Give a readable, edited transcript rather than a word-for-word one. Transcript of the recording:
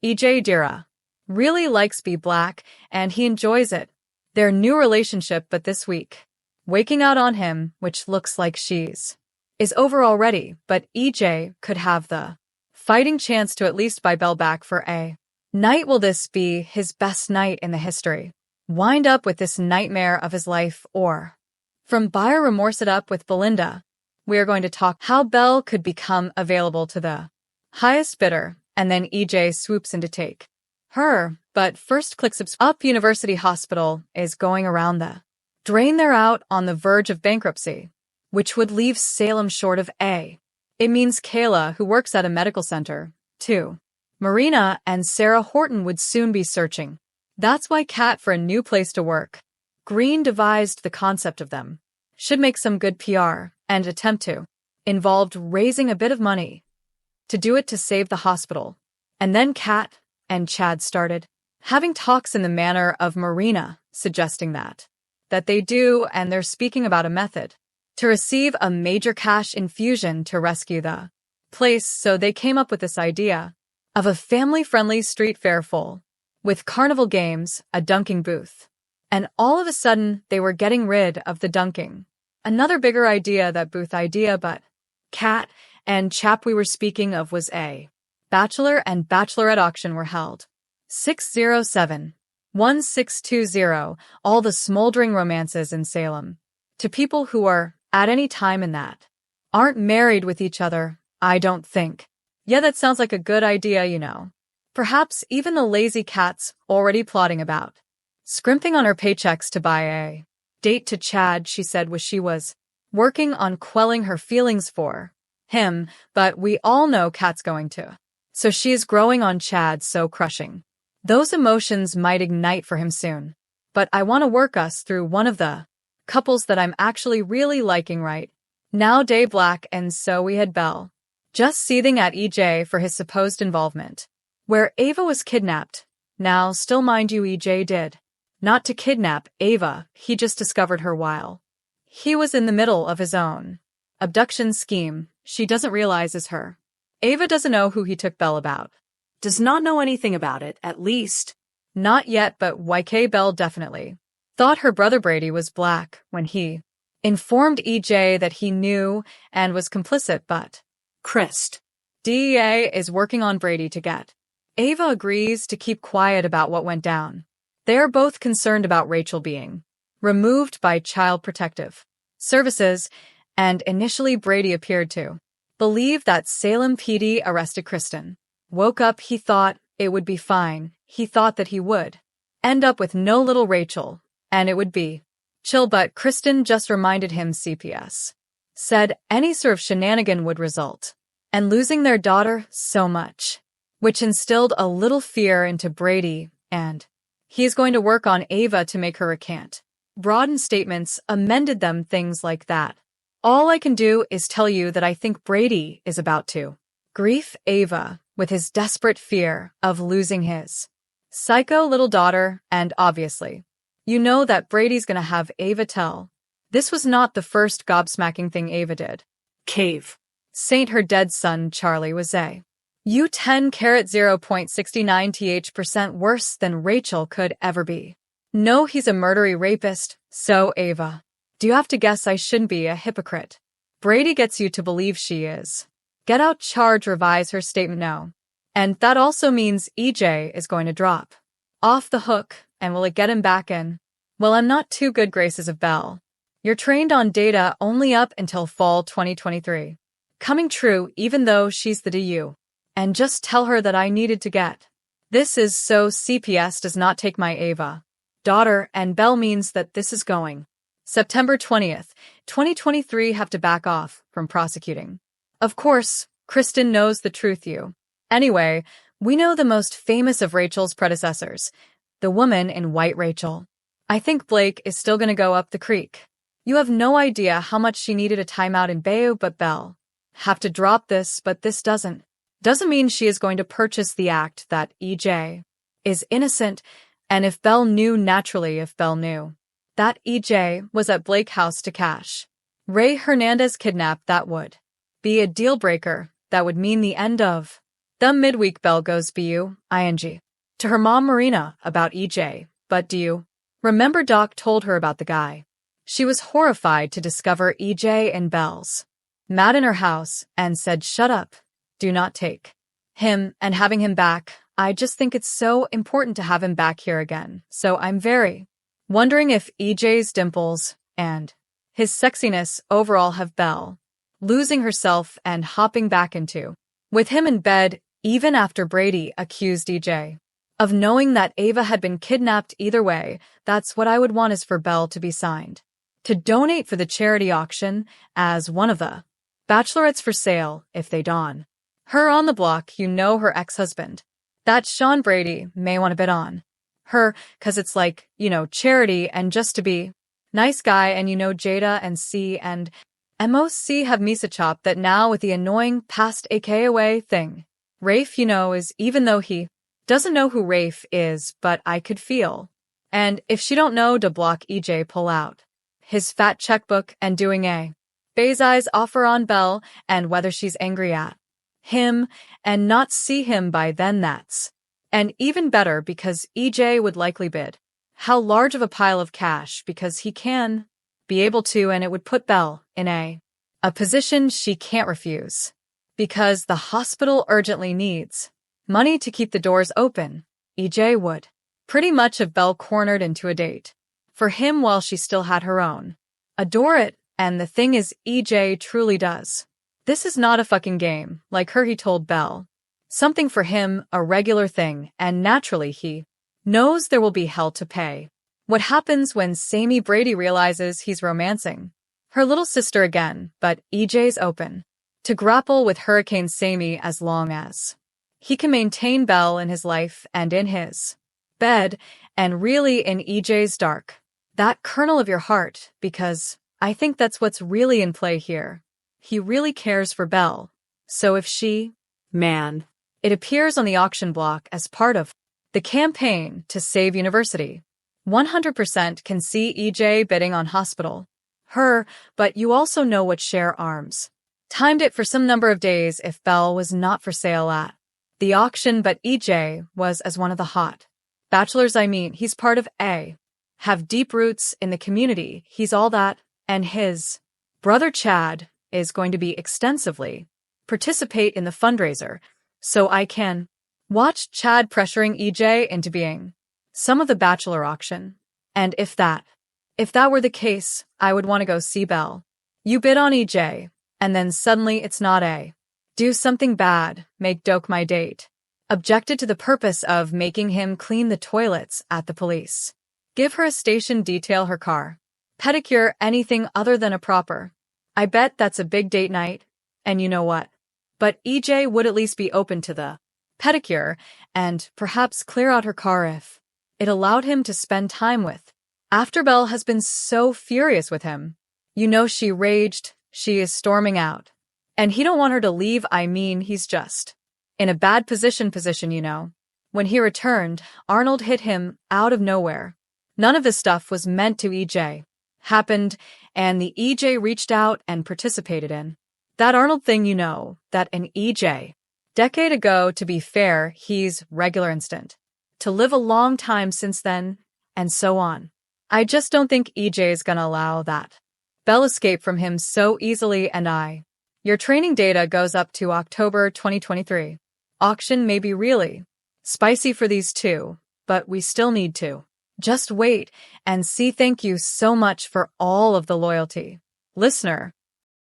EJ Dira really likes Belle Black, and he enjoys it. Their new relationship, but this week, waking out on him, which looks like she's, is over already, but EJ could have the fighting chance to at least buy Belle back for a night. Will this be his best night in the history? Wind up with this nightmare of his life, or from buyer remorse it up with Belinda? We are going to talk how Belle could become available to the highest bidder, and then EJ swoops in to take her. But first, click subscribe. Up University Hospital is going around the drain. They're out on the verge of bankruptcy, which would leave Salem short of a. It means Kayla, who works at a medical center, too. Marlena and Sarah Horton would soon be searching. That's why Cat for a new place to work. Greene devised the concept of them. Should make some good PR and attempt to. Involved raising a bit of money to do it to save the hospital. And then Cat and Chad started having talks in the manner of Marlena, suggesting that they do, and they're speaking about a method to receive a major cash infusion to rescue the place. So they came up with this idea of a family-friendly street fair full with carnival games, a dunking booth. And all of a sudden, they were getting rid of the dunking. Another bigger idea, that booth idea, but Cat and chap we were speaking of was a bachelor and bachelorette auction were held. 607-1620, all the smoldering romances in Salem. To people who are, at any time in that, aren't married with each other, I don't think. Yeah, that sounds like a good idea, you know. Perhaps even the lazy Cat's already plotting about scrimping on her paychecks to buy a date to Chad. She said she was working on quelling her feelings for him, but we all know Cat's going to. So she is growing on Chad, so crushing. Those emotions might ignite for him soon. But I want to work us through one of the couples that I'm actually really liking right now, Deidre Black, and so we had Belle just seething at EJ for his supposed involvement, where Ava was kidnapped. Now, still mind you, EJ did not to kidnap Ava, he just discovered her while he was in the middle of his own abduction scheme. She doesn't realize is her. Ava doesn't know who he took Belle about. Does not know anything about it, at least. Not yet, but YK Belle definitely thought her brother Brady was black when he informed EJ that he knew and was complicit, but Christ. DEA is working on Brady to get. Ava agrees to keep quiet about what went down. They are both concerned about Rachel being removed by Child Protective Services, and initially Brady appeared to believe that Salem PD arrested Kristen. Woke up, he thought it would be fine. He thought that he would end up with no little Rachel, and it would be chill, but Kristen just reminded him CPS said any sort of shenanigan would result and losing their daughter so much, which instilled a little fear into Brady, and he is going to work on Ava to make her recant. Broadened statements, amended them, things like that. All I can do is tell you that I think Brady is about to grief Ava with his desperate fear of losing his psycho little daughter, and obviously, you know that Brady's gonna have Ava tell. This was not the first gobsmacking thing Ava did. Cave. Saint her dead son Charlie was a U10 0.69% worse than Rachel could ever be. No, he's a murdery rapist, so Ava. Do you have to guess I shouldn't be a hypocrite? Brady gets you to believe she is. Get out charge, revise her statement no. And that also means EJ is going to drop off the hook, and will it get him back in? Well, I'm not too good graces of Belle. You're trained on data only up until fall 2023. Coming true even though she's the DU. And just tell her that I needed to get. This is so CPS does not take my Ava daughter, and Belle means that this is going. September 20th, 2023 have to back off from prosecuting. Of course, Kristen knows the truth you. Anyway, we know the most famous of Rachel's predecessors, the woman in white Rachel. I think Blake is still going to go up the creek. You have no idea how much she needed a timeout in Bayou, but Belle have to drop this, but this doesn't mean she is going to purchase the act that EJ is innocent, and if Belle knew that EJ was at Blake House to cash Ray Hernandez kidnap, that would be a deal breaker. That would mean the end of The midweek Belle goes BU, to her mom Marina about EJ, but do you remember Doc told her about the guy? She was horrified to discover EJ in Belle's mad in her house and said, "Shut up. Do not take him," and having him back. I just think it's so important to have him back here again. So I'm very wondering if EJ's dimples and his sexiness overall have Belle losing herself and hopping back into with him in bed, even after Brady accused EJ of knowing that Ava had been kidnapped. Either way, that's what I would want, is for Belle to be signed to donate for the charity auction as one of the bachelorettes for sale if they don her on the block. Her ex-husband, that Sean Brady, may want to bid on her, cause it's like, charity and just to be nice guy. And Jada and C and MOC have Misa Chop that now with the annoying past AK away thing. Rafe, is, even though he doesn't know who Rafe is, but I could feel. And if she don't know to block EJ pull out his fat checkbook and doing a Bezai's offer on Belle, and whether she's angry at him and not see him by then, that's and even better, because EJ would likely bid how large of a pile of cash, because he can be able to, and it would put Belle in a position she can't refuse, because the hospital urgently needs money to keep the doors open. EJ would pretty much have Belle cornered into a date for him while she still had her own. Adore it. And the thing is, EJ truly does. This is not a fucking game, like her. He told Belle something for him, a regular thing, and naturally he knows there will be hell to pay. What happens when Sammy Brady realizes he's romancing her little sister again, but EJ's open to grapple with Hurricane Sammy as long as he can maintain Belle in his life and in his bed, and really in EJ's dark, that kernel of your heart, because I think that's what's really in play here. He really cares for Belle. So if she, it appears on the auction block as part of the campaign to save university. 100% can see EJ bidding on hospital. Her, but you also know what share arms timed it for some number of days if Belle was not for sale at the auction, but EJ was as one of the hot bachelors. He's part of have deep roots in the community. He's all that, and his brother Chad is going to be extensively participate in the fundraiser, so I can watch Chad pressuring EJ into being some of the bachelor auction. And if that were the case, I would want to go see Belle. You bid on EJ, and then suddenly it's not do something bad, make Doke my date. Objected to the purpose of making him clean the toilets at the police. Give her a station, detail her car. Pedicure, anything other than a proper. I bet that's a big date night, and you know what? But EJ would at least be open to the pedicure, and perhaps clear out her car if it allowed him to spend time with. After Belle has been so furious with him. She raged, she is storming out. And he don't want her to leave. He's just in a bad position. When he returned, Arnold hit him out of nowhere. None of this stuff was meant to EJ. Happened, and the EJ reached out and participated in that Arnold thing, that an EJ. Decade ago, to be fair, he's regular instant. To live a long time since then, and so on. I just don't think EJ's gonna allow that Belle escape from him so easily, and your training data goes up to October 2023. Auction may be really spicy for these two, but we still need to just wait and see. Thank you so much for all of the loyalty. Listener,